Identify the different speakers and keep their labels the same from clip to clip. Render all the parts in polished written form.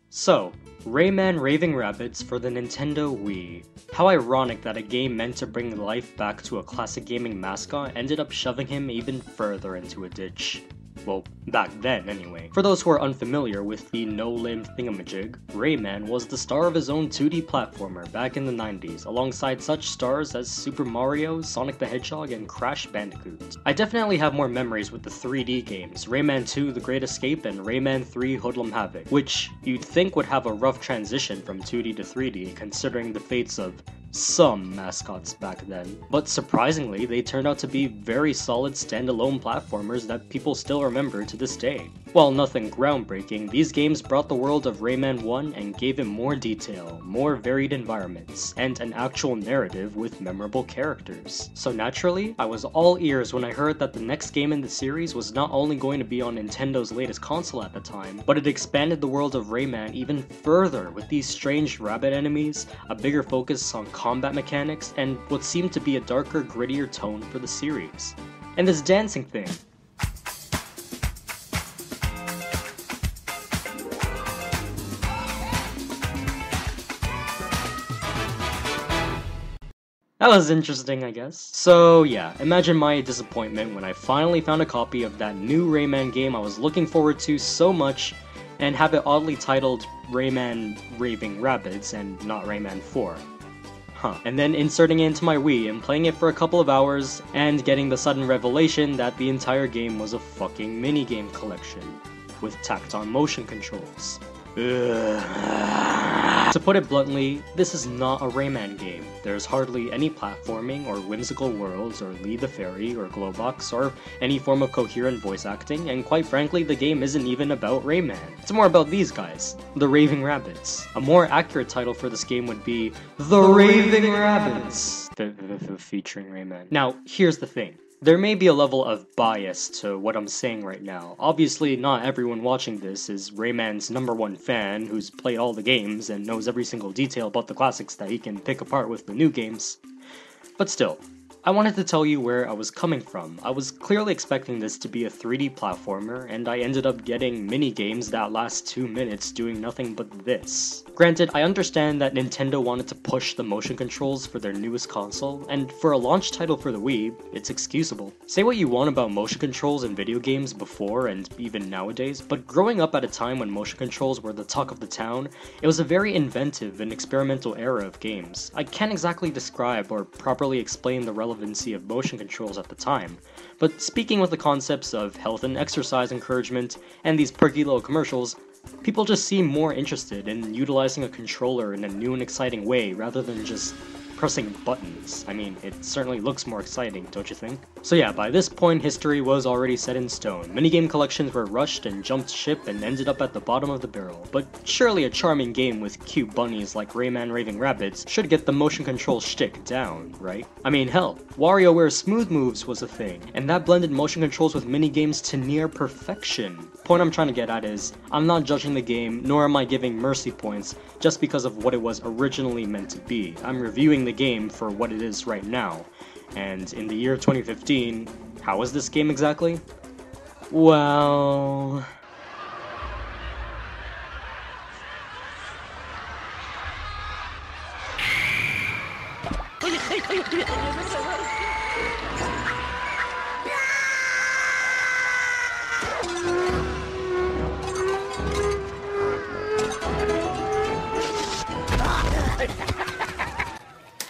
Speaker 1: So, Rayman Raving Rabbids for the Nintendo Wii. How ironic that a game meant to bring life back to a classic gaming mascot ended up shoving him even further into a ditch. Well, back then anyway. For those who are unfamiliar with the no-limb thingamajig, Rayman was the star of his own 2D platformer back in the 90s, alongside such stars as Super Mario, Sonic the Hedgehog, and Crash Bandicoot. I definitely have more memories with the 3D games, Rayman 2 The Great Escape and Rayman 3 Hoodlum Havoc, which you'd think would have a rough transition from 2D to 3D considering the fates of some mascots back then. But surprisingly, they turned out to be very solid standalone platformers that people still remember to this day. While nothing groundbreaking, these games brought the world of Rayman 1 and gave it more detail, more varied environments, and an actual narrative with memorable characters. So naturally, I was all ears when I heard that the next game in the series was not only going to be on Nintendo's latest console at the time, but it expanded the world of Rayman even further with these strange rabbit enemies, a bigger focus on combat mechanics, and what seemed to be a darker, grittier tone for the series. And this dancing thing. That was interesting, I guess. So yeah, imagine my disappointment when I finally found a copy of that new Rayman game I was looking forward to so much, and have it oddly titled Rayman Raving Rabbids and not Rayman 4. And then inserting it into my Wii and playing it for a couple of hours, and getting the sudden revelation that the entire game was a fucking minigame collection, with tacked-on motion controls. To put it bluntly, this is not a Rayman game. There's hardly any platforming or whimsical worlds or Lee the Fairy or Glowbox or any form of coherent voice acting, and quite frankly the game isn't even about Rayman. It's more about these guys, the Raving Rabbids. A more accurate title for this game would be The Raving Rabbids, featuring Rayman. Now, here's the thing. There may be a level of bias to what I'm saying right now. Obviously, not everyone watching this is Rayman's #1 fan who's played all the games and knows every single detail about the classics that he can pick apart with the new games. But still, I wanted to tell you where I was coming from. I was clearly expecting this to be a 3D platformer, and I ended up getting mini-games that last 2 minutes doing nothing but this. Granted, I understand that Nintendo wanted to push the motion controls for their newest console, and for a launch title for the Wii, it's excusable. Say what you want about motion controls in video games before and even nowadays, but growing up at a time when motion controls were the talk of the town, it was a very inventive and experimental era of games. I can't exactly describe or properly explain the relevancy of motion controls at the time, but speaking with the concepts of health and exercise encouragement and these perky little commercials, people just seem more interested in utilizing a controller in a new and exciting way rather than just pressing buttons. I mean, it certainly looks more exciting, don't you think? So yeah, by this point history was already set in stone. Minigame collections were rushed and jumped ship and ended up at the bottom of the barrel, but surely a charming game with cute bunnies like Rayman Raving Rabbids should get the motion control shtick down, right? I mean, hell, WarioWare Smooth Moves was a thing, and that blended motion controls with minigames to near perfection. Point I'm trying to get at is, I'm not judging the game, nor am I giving mercy points just because of what it was originally meant to be. I'm reviewing the game for what it is right now. And in the year 2015, how is this game exactly? Well...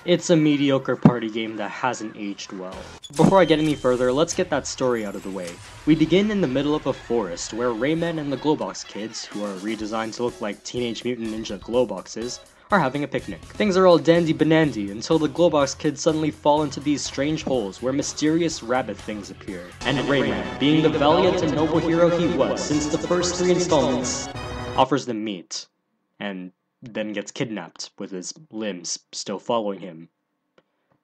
Speaker 1: It's a mediocre party game that hasn't aged well. Before I get any further, let's get that story out of the way. We begin in the middle of a forest where Rayman and the Glowbox kids, who are redesigned to look like Teenage Mutant Ninja Glowboxes, are having a picnic. Things are all dandy-banandy until the Glowbox kids suddenly fall into these strange holes where mysterious rabbit things appear. And Rayman, being the valiant and noble hero he was since the first 3 installments, offers them meat. and then gets kidnapped with his limbs still following him.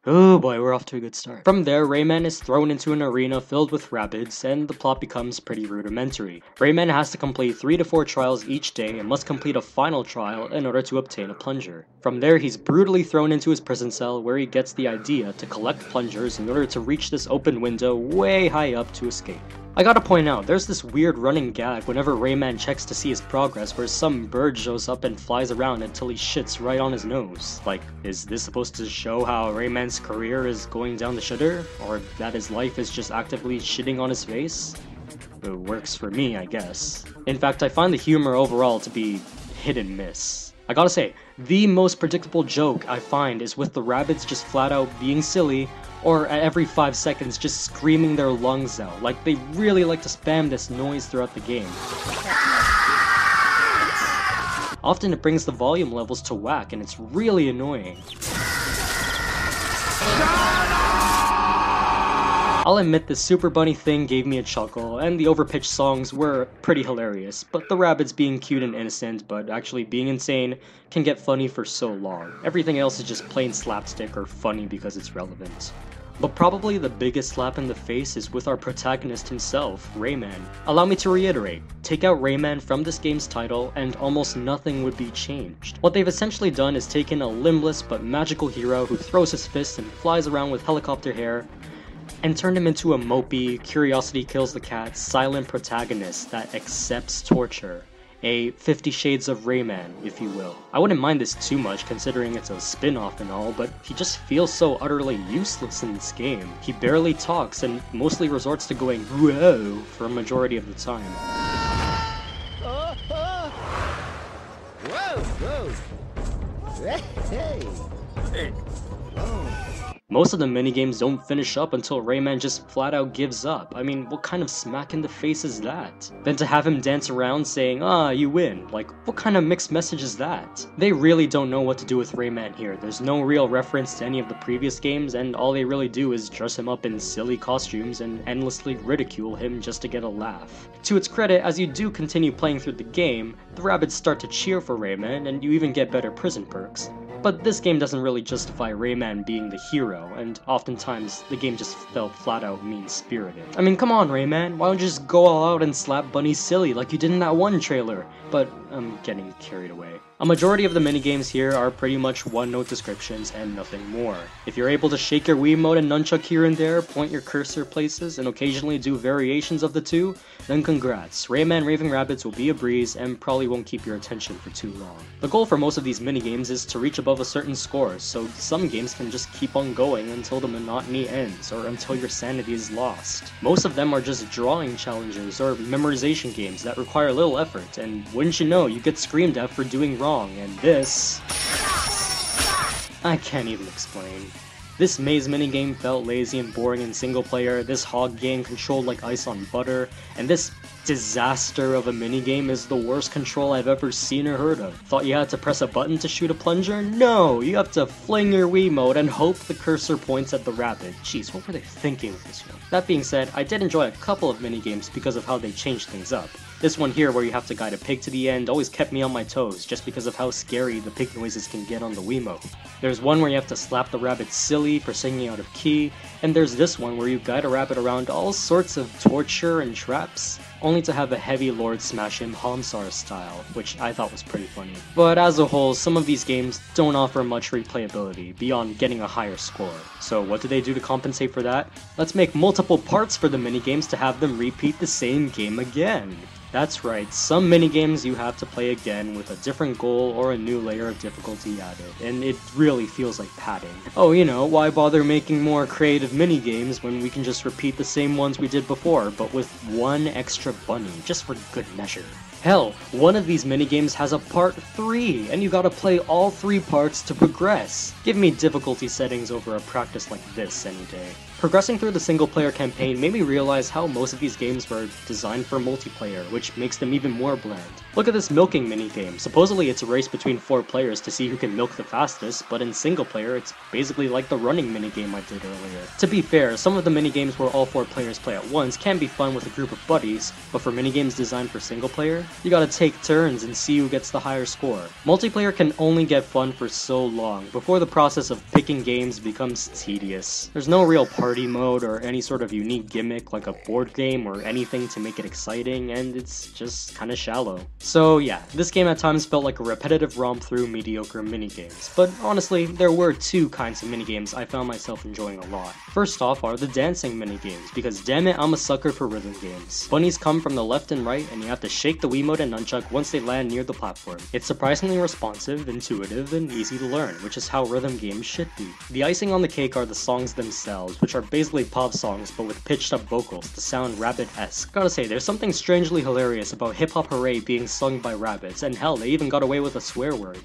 Speaker 1: Oh boy, we're off to a good start. From there, Rayman is thrown into an arena filled with Rabbids, and the plot becomes pretty rudimentary. Rayman has to complete 3 to 4 trials each day and must complete a final trial in order to obtain a plunger. From there, he's brutally thrown into his prison cell where he gets the idea to collect plungers in order to reach this open window way high up to escape. I gotta point out, there's this weird running gag whenever Rayman checks to see his progress where some bird shows up and flies around until he shits right on his nose. Like, is this supposed to show how Rayman's career is going down the shitter? Or that his life is just actively shitting on his face? It works for me, I guess. In fact, I find the humor overall to be hit and miss. I gotta say, the most predictable joke I find is with the Rabbids just flat out being silly, or at every 5 seconds just screaming their lungs out, like they really like to spam this noise throughout the game. Often it brings the volume levels to whack and it's really annoying. I'll admit the Super Bunny thing gave me a chuckle, and the overpitched songs were pretty hilarious, but the Rabbids being cute and innocent, but actually being insane, can get funny for so long. Everything else is just plain slapstick or funny because it's relevant. But probably the biggest slap in the face is with our protagonist himself, Rayman. Allow me to reiterate, take out Rayman from this game's title and almost nothing would be changed. What they've essentially done is taken a limbless but magical hero who throws his fists and flies around with helicopter hair, and turned him into a mopey, curiosity kills the cat, silent protagonist that accepts torture. A 50 Shades of Rayman, if you will. I wouldn't mind this too much considering it's a spin-off and all, but he just feels so utterly useless in this game. He barely talks and mostly resorts to going whoa for a majority of the time.
Speaker 2: Whoa, whoa. Hey.
Speaker 1: Most of the minigames don't finish up until Rayman just flat out gives up. I mean, what kind of smack in the face is that? Then to have him dance around saying, ah, you win. Like, what kind of mixed message is that? They really don't know what to do with Rayman here. There's no real reference to any of the previous games, and all they really do is dress him up in silly costumes and endlessly ridicule him just to get a laugh. To its credit, as you do continue playing through the game, the Rabbids start to cheer for Rayman, and you even get better prison perks. But this game doesn't really justify Rayman being the hero, and oftentimes the game just felt flat out mean-spirited. I mean, come on Rayman, why don't you just go all out and slap Bunny silly like you did in that one trailer? But I'm getting carried away. A majority of the minigames here are pretty much one-note descriptions and nothing more. If you're able to shake your Wiimote and nunchuck here and there, point your cursor places, and occasionally do variations of the two, then congrats. Rayman Raving Rabbids will be a breeze and probably won't keep your attention for too long. The goal for most of these minigames is to reach above a certain score, so some games can just keep on going until the monotony ends, or until your sanity is lost. Most of them are just drawing challenges or memorization games that require little effort, and wouldn't you know, you get screamed at for doing wrong, and this... I can't even explain. This maze minigame felt lazy and boring in single player, this hog game controlled like ice on butter, and this disaster of a minigame is the worst control I've ever seen or heard of. Thought you had to press a button to shoot a plunger? No! You have to fling your Wiimote and hope the cursor points at the rabbit. Jeez, what were they thinking with this one? That being said, I did enjoy a couple of minigames because of how they changed things up. This one here where you have to guide a pig to the end always kept me on my toes just because of how scary the pig noises can get on the Wiimote. There's one where you have to slap the rabbit silly for singing out of key, and there's this one where you guide a rabbit around all sorts of torture and traps, only to have a heavy lord smash him Hamsar style, which I thought was pretty funny. But as a whole, some of these games don't offer much replayability beyond getting a higher score. So what do they do to compensate for that? Let's make multiple parts for the minigames to have them repeat the same game again. That's right, some minigames you have to play again with a different goal or a new layer of difficulty added, and it really feels like padding. Oh, you know, why bother making more creative minigames when we can just repeat the same ones we did before, but with one extra bunny, just for good measure. Hell, one of these minigames has a part 3, and you gotta play all 3 parts to progress. Give me difficulty settings over a practice like this any day. Progressing through the single-player campaign made me realize how most of these games were designed for multiplayer, which makes them even more bland. Look at this milking minigame. Supposedly it's a race between 4 players to see who can milk the fastest, but in single-player it's basically like the running minigame I did earlier. To be fair, some of the minigames where all 4 players play at once can be fun with a group of buddies, but for minigames designed for single-player, You gotta take turns and see who gets the higher score. Multiplayer can only get fun for so long before the process of picking games becomes tedious. There's no real party mode or any sort of unique gimmick like a board game or anything to make it exciting, and it's just kinda shallow. So yeah, this game at times felt like a repetitive romp through mediocre minigames, but honestly, there were two kinds of minigames I found myself enjoying a lot. First off are the dancing minigames, because damn it, I'm a sucker for rhythm games. Bunnies come from the left and right, and you have to shake the Wiimote and nunchuck once they land near the platform. It's surprisingly responsive, intuitive, and easy to learn, which is how rhythm games should be. The icing on the cake are the songs themselves, which are basically pop songs but with pitched up vocals to sound rabbit-esque. Gotta say, there's something strangely hilarious about Hip Hop Hooray being sung by rabbits, and hell, they even got away with a swear word.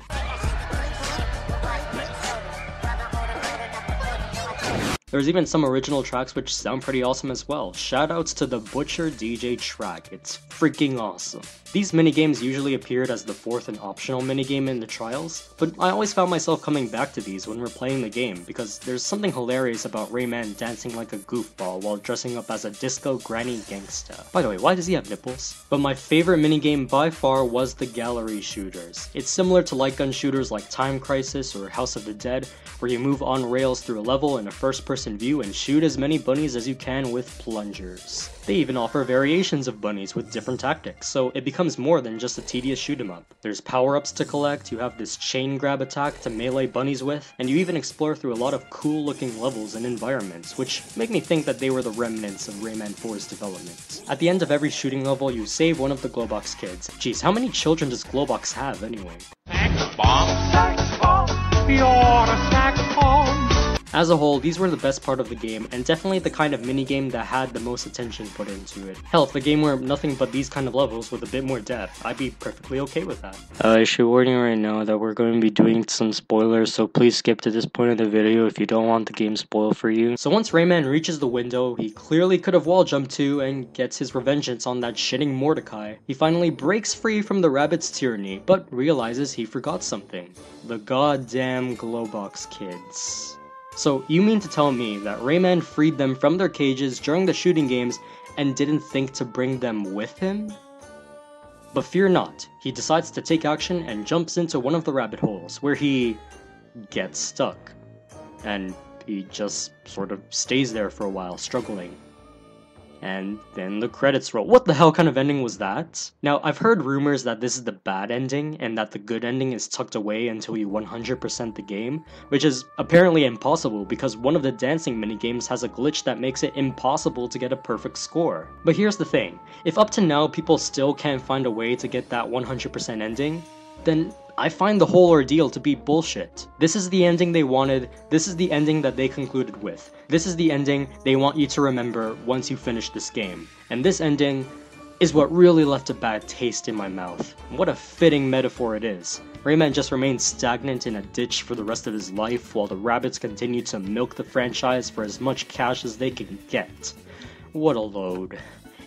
Speaker 1: There's even some original tracks which sound pretty awesome as well. Shoutouts to the Butcher DJ track, it's freaking awesome. These minigames usually appeared as the fourth and optional minigame in the trials, but I always found myself coming back to these when we're playing the game because there's something hilarious about Rayman dancing like a goofball while dressing up as a disco granny gangsta. By the way, why does he have nipples? But my favorite minigame by far was the gallery shooters. It's similar to light gun shooters like Time Crisis or House of the Dead, where you move on rails through a level in a first-person view and shoot as many bunnies as you can with plungers. They even offer variations of bunnies with different tactics, so it becomes more than just a tedious shoot 'em up. There's power-ups to collect, you have this chain grab attack to melee bunnies with, and you even explore through a lot of cool-looking levels and environments, which make me think that they were the remnants of Rayman 4's development. At the end of every shooting level, you save one of the Globox kids. Jeez, how many children does Globox have anyway?
Speaker 3: Sax bomb, you're a sax bomb.
Speaker 1: As a whole, these were the best part of the game, and definitely the kind of minigame that had the most attention put into it. Hell, if the game were nothing but these kind of levels with a bit more depth, I'd be perfectly okay with that. I should warn you right now that we're going to be doing some spoilers, so please skip to this point of the video if you don't want the game spoiled for you. So once Rayman reaches the window he clearly could have wall jumped to and gets his revengeance on that shitting Mordecai, he finally breaks free from the rabbit's tyranny, but realizes he forgot something. The goddamn Globox kids. So you mean to tell me that Rayman freed them from their cages during the shooting games and didn't think to bring them with him? But fear not, he decides to take action and jumps into one of the rabbit holes, where he gets stuck. And he just sort of stays there for a while, struggling. And then the credits roll. What the hell kind of ending was that? Now, I've heard rumors that this is the bad ending, and that the good ending is tucked away until you 100% the game, which is apparently impossible because one of the dancing minigames has a glitch that makes it impossible to get a perfect score. But here's the thing, if up to now people still can't find a way to get that 100% ending, then I find the whole ordeal to be bullshit. This is the ending they wanted, this is the ending that they concluded with. This is the ending they want you to remember once you finish this game. And this ending is what really left a bad taste in my mouth. What a fitting metaphor it is. Rayman just remains stagnant in a ditch for the rest of his life while the rabbits continue to milk the franchise for as much cash as they can get. What a load.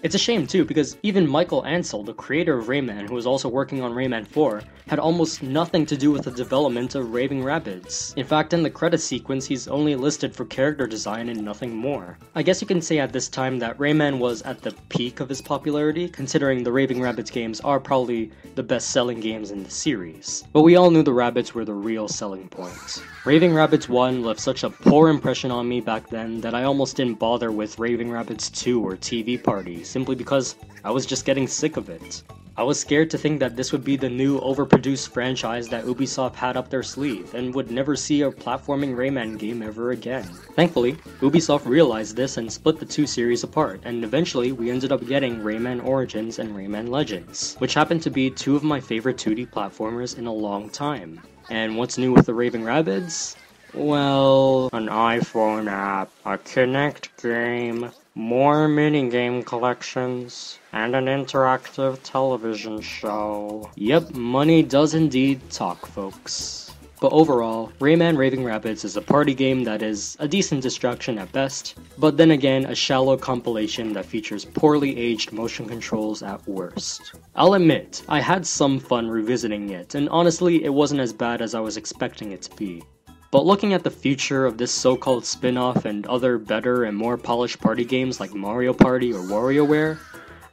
Speaker 1: It's a shame too, because even Michael Ansel, the creator of Rayman, who was also working on Rayman 4, had almost nothing to do with the development of Raving Rabbids. In fact, in the credits sequence, he's only listed for character design and nothing more. I guess you can say at this time that Rayman was at the peak of his popularity, considering the Raving Rabbids games are probably the best-selling games in the series. But we all knew the rabbits were the real selling point. Raving Rabbids 1 left such a poor impression on me back then that I almost didn't bother with Raving Rabbids 2 or TV Party, simply because I was just getting sick of it. I was scared to think that this would be the new overproduced franchise that Ubisoft had up their sleeve, and would never see a platforming Rayman game ever again. Thankfully, Ubisoft realized this and split the two series apart, and eventually we ended up getting Rayman Origins and Rayman Legends, which happened to be two of my favorite 2D platformers in a long time. And what's new with the Raving Rabbids? Well, an iPhone app, a Kinect game, more minigame collections, and an interactive television show. Yep, money does indeed talk, folks. But overall, Rayman Raving Rabbids is a party game that is a decent distraction at best, but then again a shallow compilation that features poorly aged motion controls at worst. I'll admit, I had some fun revisiting it, and honestly it wasn't as bad as I was expecting it to be. But looking at the future of this so-called spin-off and other better and more polished party games like Mario Party or WarioWare,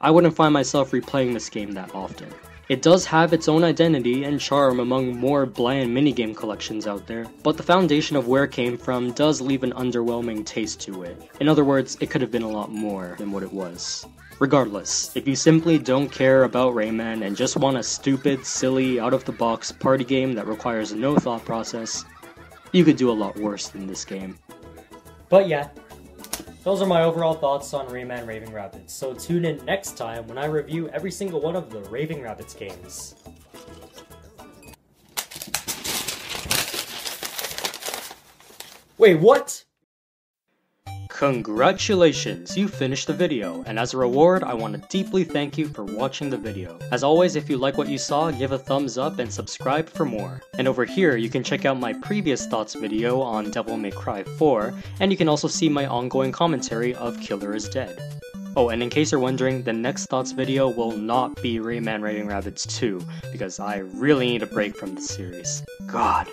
Speaker 1: I wouldn't find myself replaying this game that often. It does have its own identity and charm among more bland minigame collections out there, but the foundation of where it came from does leave an underwhelming taste to it. In other words, it could have been a lot more than what it was. Regardless, if you simply don't care about Rayman and just want a stupid, silly, out-of-the-box party game that requires no thought process, you could do a lot worse than this game.
Speaker 4: But yeah, those are my overall thoughts on Rayman Raving Rabbids, so tune in next time when I review every single one of the Raving Rabbids games. Wait, what?
Speaker 1: Congratulations, you finished the video, and as a reward, I want to deeply thank you for watching the video. As always, if you like what you saw, give a thumbs up and subscribe for more. And over here, you can check out my previous thoughts video on Devil May Cry 4, and you can also see my ongoing commentary of Killer is Dead. Oh, and in case you're wondering, the next thoughts video will not be Rayman Raving Rabbids 2, because I really need a break from the series. God.